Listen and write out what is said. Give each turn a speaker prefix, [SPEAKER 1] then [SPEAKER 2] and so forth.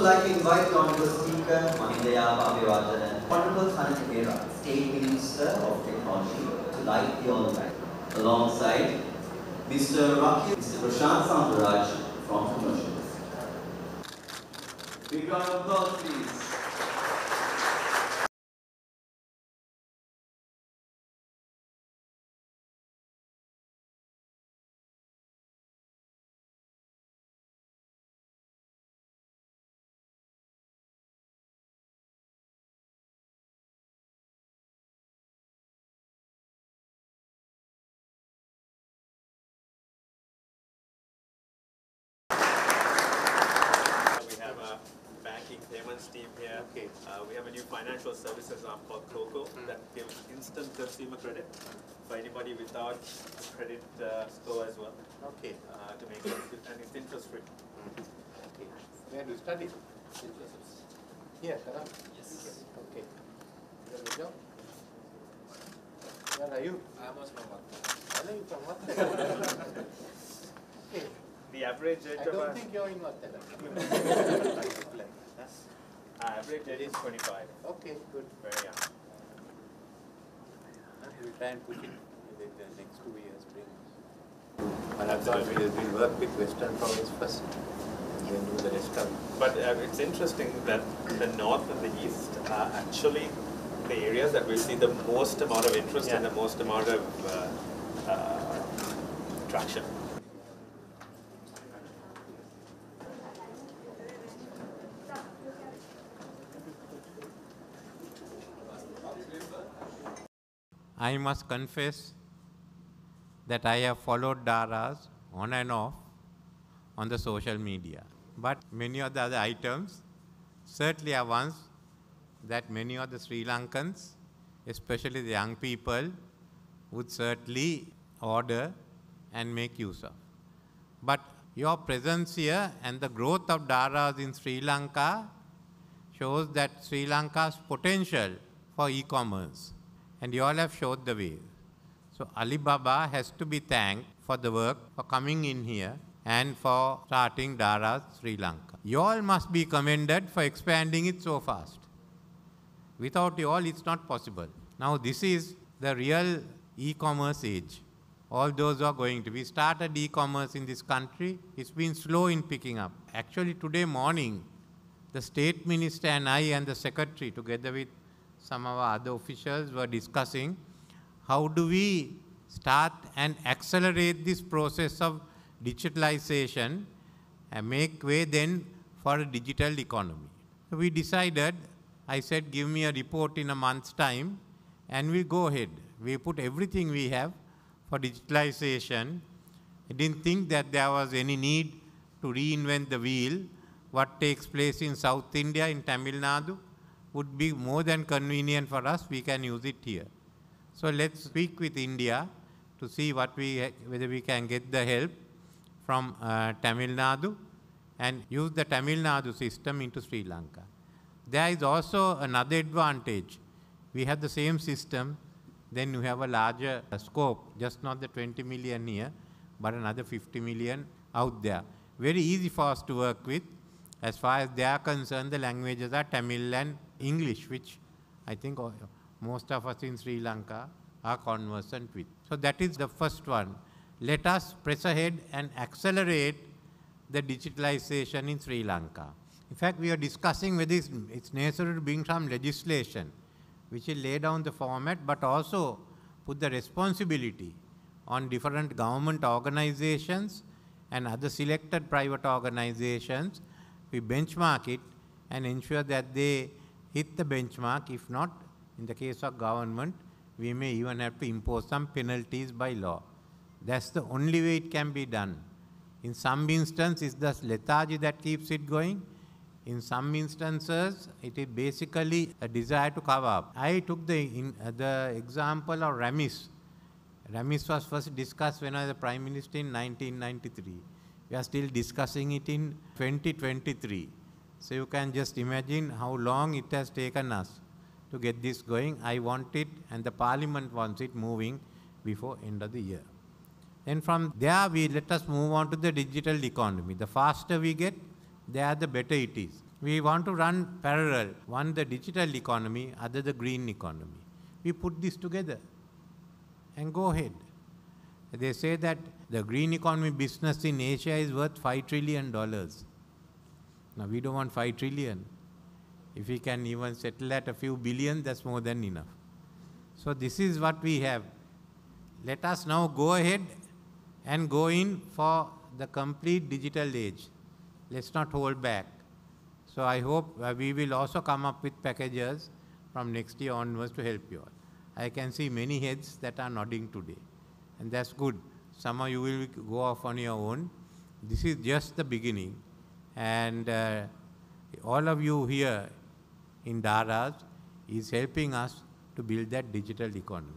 [SPEAKER 1] also like to invite the Honourable Speaker, Mahindaya Abhivadana, Honourable Thanatera, State Minister of Technology, to light the honour light, alongside Mr. Rakhi, Mr. Prashant Sandaraj from Commercials. Big round of applause, please.
[SPEAKER 2] Payments team here. Okay. We have a new financial services arm called COCO that gives instant consumer credit for anybody without a credit score as well. Okay. To make it, and it's interest free. Okay. Where do you study? Here, Karam? Yes. Okay. Where are you? I am also from Vattal. Where are you from Vattal? Okay. The average age of... I don't think you're in Vattal. Average age is 25. Okay, good. Very young. We'll try and push it within the next 2 years. Absolutely. We'll work with Western province first. Then do the rest of it. But it's interesting that the north and the east are actually the areas that we see the most amount of interest and the most amount of traction.
[SPEAKER 3] I must confess that I have followed Daras on and off on the social media. But many of the other items certainly are ones that many of the Sri Lankans, especially the young people, would certainly order and make use of. But your presence here and the growth of Daras in Sri Lanka shows that Sri Lanka's potential for e-commerce. And you all have showed the way. So Alibaba has to be thanked for the work, for coming in here and for starting Daras Sri Lanka. You all must be commended for expanding it so fast. Without you all, it's not possible. Now this is the real e-commerce age. All those who are going to. We started e-commerce in this country. It's been slow in picking up. Actually today morning, the State Minister and I and the Secretary together with some of our other officials were discussing how do we start and accelerate this process of digitalization and make way then for a digital economy. So we decided, I said, give me a report in a month's time and we'll go ahead. We put everything we have for digitalization. I didn't think that there was any need to reinvent the wheel. What takes place in South India, in Tamil Nadu, would be more than convenient for us. We can use it here. So let's speak with India to see whether we can get the help from Tamil Nadu and use the Tamil Nadu system into Sri Lanka. There is also another advantage. We have the same system, then you have a larger scope, just not the 20 million here, but another 50 million out there. Very easy for us to work with. As far as they are concerned, the languages are Tamil and English, which I think most of us in Sri Lanka are conversant with. So that is the first one. Let us press ahead and accelerate the digitalization in Sri Lanka. In fact, we are discussing whether it's necessary to bring some legislation which will lay down the format, but also put the responsibility on different government organizations and other selected private organizations. We benchmark it and ensure that they hit the benchmark. If not, in the case of government, we may even have to impose some penalties by law. That's the only way it can be done. In some instances, it's the lethargy that keeps it going. In some instances, it is basically a desire to cover up. I took the example of Ramis. Ramis was first discussed when I was the Prime Minister in 1993. We are still discussing it in 2023. So you can just imagine how long it has taken us to get this going. I want it and the Parliament wants it moving before end of the year. And from there, let us move on to the digital economy. The faster we get, the better it is. We want to run parallel, one the digital economy, other the green economy. We put this together and go ahead. They say that the green economy business in Asia is worth $5 trillion. Now we don't want 5 trillion. If we can even settle at a few billion, that's more than enough. So this is what we have. Let us now go ahead and go in for the complete digital age. Let's not hold back. So I hope we will also come up with packages from next year onwards to help you all. I can see many heads that are nodding today, and that's good. Some of you will go off on your own. This is just the beginning, and all of you here in Daras is helping us to build that digital economy.